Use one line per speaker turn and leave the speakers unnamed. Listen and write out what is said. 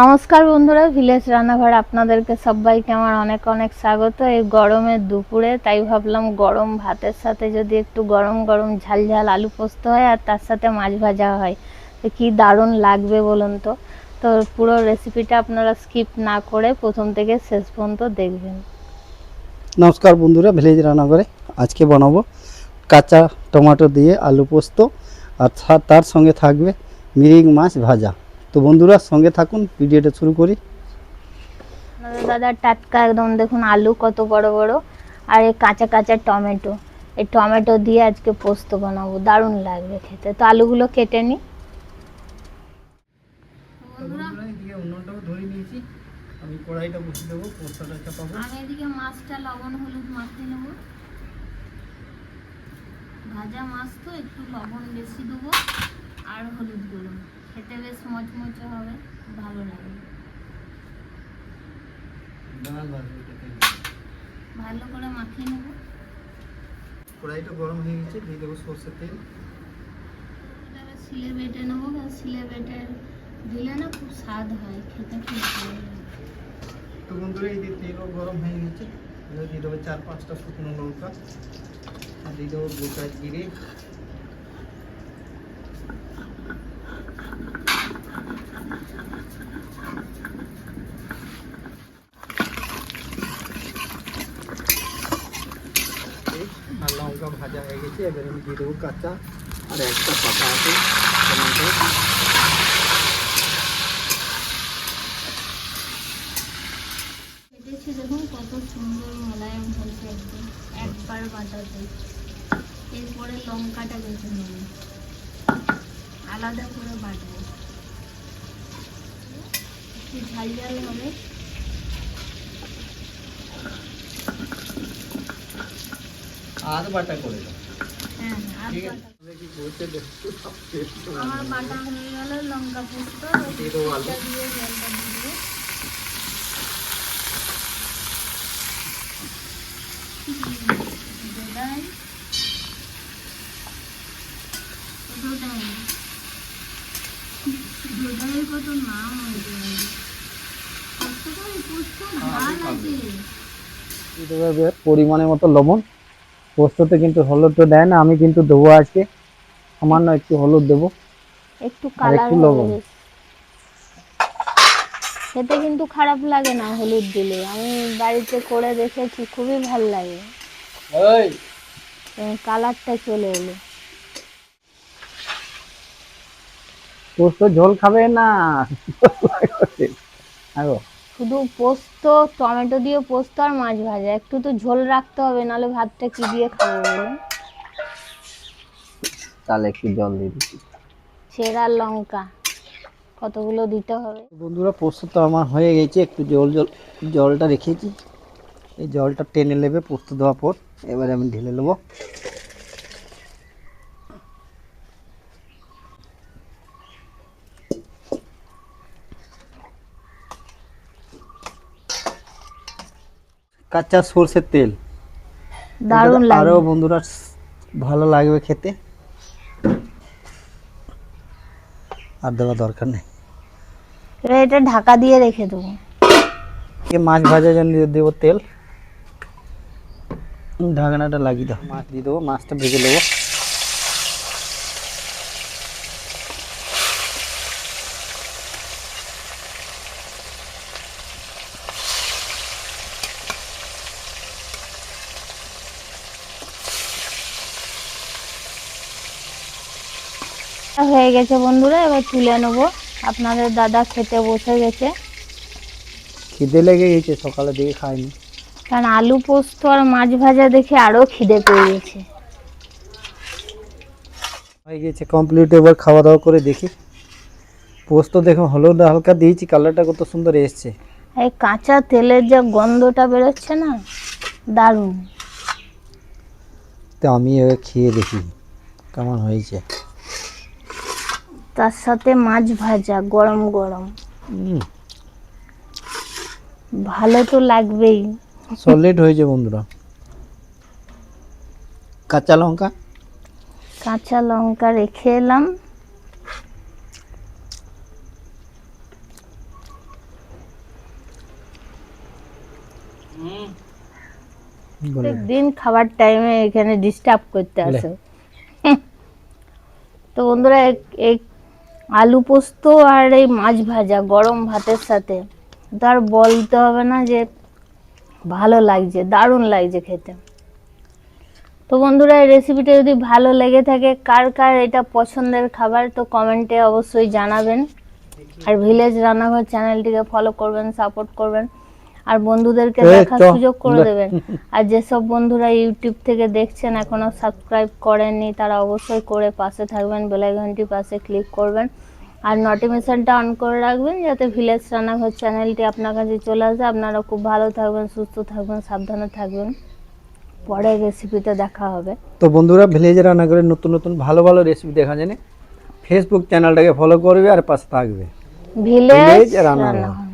নমস্কার বন্ধুরা, ভিলেজ রান্নাঘর আপনাদেরকে সবাইকে আমার অনেক অনেক স্বাগত। এই গরমের দুপুরে তাই ভাবলাম গরম ভাতের সাথে যদি একটু গরম গরম ঝাল ঝাল আলু পোস্ত হয় আর তার সাথে মাছ ভাজা হয় তো কি দারুণ লাগবে বলুন তো। তো পুরো রেসিপিটা আপনারা স্কিপ না করে প্রথম থেকে শেষ পর্যন্ত দেখবেন।
নমস্কার বন্ধুরা, ভিলেজ রান্নাঘরে আজকে বানাবো কাঁচা টমেটো দিয়ে আলু পোস্ত আর তার সঙ্গে থাকবে মিরিং মাছ ভাজা। তো বন্ধুরা সঙ্গে থাকুন, ভিডিওটা শুরু করি।
দাদা টাটকা একদম দেখুন, আলু কত বড় বড় আর এই কাঁচা কাঁচা টমেটো, এই টমেটো দিয়ে আজকে পোস্ত বানাবো, দারুণ লাগবে খেতে। তো আলুগুলো কেটে নিই।
আমি কড়াইটা বসিয়ে দেবো, পোস্তটা চাপাবো।
আমি এদিকে মাছটা লবণ হলুদ মাখিয়ে নেব। ভাজা মাছ তো একটু লবণ বেশি দেবো আর হলুদ গুঁড়ো, খেতে বেশ মচমচে হবে, ভালো লাগবে। ভালো করে মাখিয়ে নেব।
কড়াইটা গরম হয়ে গেছে, দিয়ে দেবো সরষের তেল।
শিলে বেটে নেবো, শিলে বেটে দিলে না খুব স্বাদ হয়, খেতে খুব ভালো লাগে।
তো বন্ধুরা এই তেলও গরম হয়ে গেছে, দিয়ে দেবো 4-5টা শুকনো লঙ্কা আর দিয়ে দেবো গোটা জিরে, আর লঙ্কা ভাজা হয়ে গেছে। এবার আমি দিয়ে দেবো কাঁচা আর একটা পাতা আছে টমেটো।
কেটেছি দেখুন কত সুন্দর মোলায়েম হয়েছে, একদম একবার বাটাতে। এরপরে লঙ্কাটা বেছে নেব, আলাদা করে বাটবো, একটু ঝাল ঝাল হবে।
আর বাটা করে দাও।
হ্যাঁ, আর
ঠিক আছে,
আমার বাটা হয়ে গেল লঙ্কা পোস্ত।
দিয়ে দেবো আলু।
দিয়ে জলটা দিয়ে দেবো। দোদাই দোদাই দোদাইয়ের কত নাম হয়েছে, কত করে পোস্ত ঝাল আছে।
পরিমাণের মতো লবণ। পোস্ততে কিন্তু হলুদ তো দেয় না, আমি কিন্তু দেবো আজকে সামান্য একটু হলুদ দেবো,
একটু কালার
লবণ।
খেতে কিন্তু খারাপ লাগে না হলুদ দিলে, আমি বাড়িতে করে দেখেছি, খুবই ভালো লাগে। কালারটা চলে এলো।
পোস্ত ঝোল খাবে না,
শুধু পোস্ত, টমেটো দিয়ে পোস্ত আর মাছ ভাজা, একটু তো ঝোল রাখতে হবে, নাহলে ভাতটা কি দিয়ে খাবো বলুন।
তাহলে একটু জল দিয়ে দিচ্ছি।
চেরা লঙ্কা কতগুলো দিতে হবে।
বন্ধুরা পোস্ত তো আমার হয়ে গেছে, একটু জলটা রেখেছি, এই জলটা টেনে নেবে পোস্ত দেওয়ার পর। এবারে আমি ঢেলে নেবো। কাঁচা সরষের তেল,
দারুণ লাগবে।
আরো বন্ধুরা ভালো লাগবে খেতে, আর দেওয়া দরকার নেই।
এটা ঢাকা দিয়ে রেখে দেবো।
মাছ ভাজার জন্য দেবো তেল। ঢাকনাটা লাগিয়ে দাও, মাছ দিয়ে দেবো, মাছটা ভেজে নেবো।
হয়ে গেছে বন্ধুরা, এবার তুলে নেবো। আপনাদের দাদা খেতে বসে গেছে,
খিদে লেগে গেছে, সকালে দিকে খাইনি।
কারণ আলু পোস্ত আর মাছ ভাজা দেখে আরো খিদে পেয়ে গেছে।
হয়ে গেছে কমপ্লিট, এবার খাওয়া দাওয়া করে দেখি। পোস্ত দেখো হলুদ হালকা দিয়েছি, কালারটা কত সুন্দর এসছে।
এই কাঁচা তেলের যে গন্ধটা বেরোচ্ছে না, দারুণ।
তো আমি এবার খেয়ে দেখি কেমন হয়েছে।
তার সাথে মাছ ভাজা গরম গরম, ভালো তো লাগবেই।
সলিড হয়েছে বন্ধুরা। কাঁচা লঙ্কা,
কাঁচা লঙ্কা রেখে এলাম। প্রত্যেকদিন খাবার টাইমে এখানে ডিস্টার্ব করতে আসে। তো বন্ধুরা, এই আলু পোস্ত আর এই মাছ ভাজা গরম ভাতের সাথে তার বলতে হবে না যে ভালো লাগছে, দারুণ লাগছে খেতে। তো বন্ধুরা, এই রেসিপিটা যদি ভালো লেগে থাকে, কার কার এটা পছন্দের খাবার, তো কমেন্টে অবশ্যই জানাবেন। আর ভিলেজ রান্নাঘর চ্যানেলটিকে ফলো করবেন, সাপোর্ট করবেন, আর বন্ধুদেরকে দেখার সুযোগ করে দেবেন। আর যেসব বন্ধুরা ইউটিউব থেকে দেখছেন এখনো সাবস্ক্রাইব করেননি, তারা অবশ্যই করে পাশে থাকবেন, বেল আইকনটি পাশে ক্লিক করবেন, আর নোটিফিকেশনটা অন করে রাখবেন, যাতে ভিলেজ রান্নাঘর চ্যানেলটি আপনার কাছে চলে আসে। আপনারা খুব ভালো থাকবেন, সুস্থ থাকবেন, সাবধানে থাকবেন। পরের রেসিপিতে দেখা হবে।
তো বন্ধুরা, ভিলেজ রান্নাঘরের নতুন নতুন ভালো ভালো রেসিপি দেখা জানে ফেসবুক চ্যানেলটাকে ফলো করবে আর পাশে থাকবে
ভিলেজ
রান্নাঘর।
রান্নাঘর।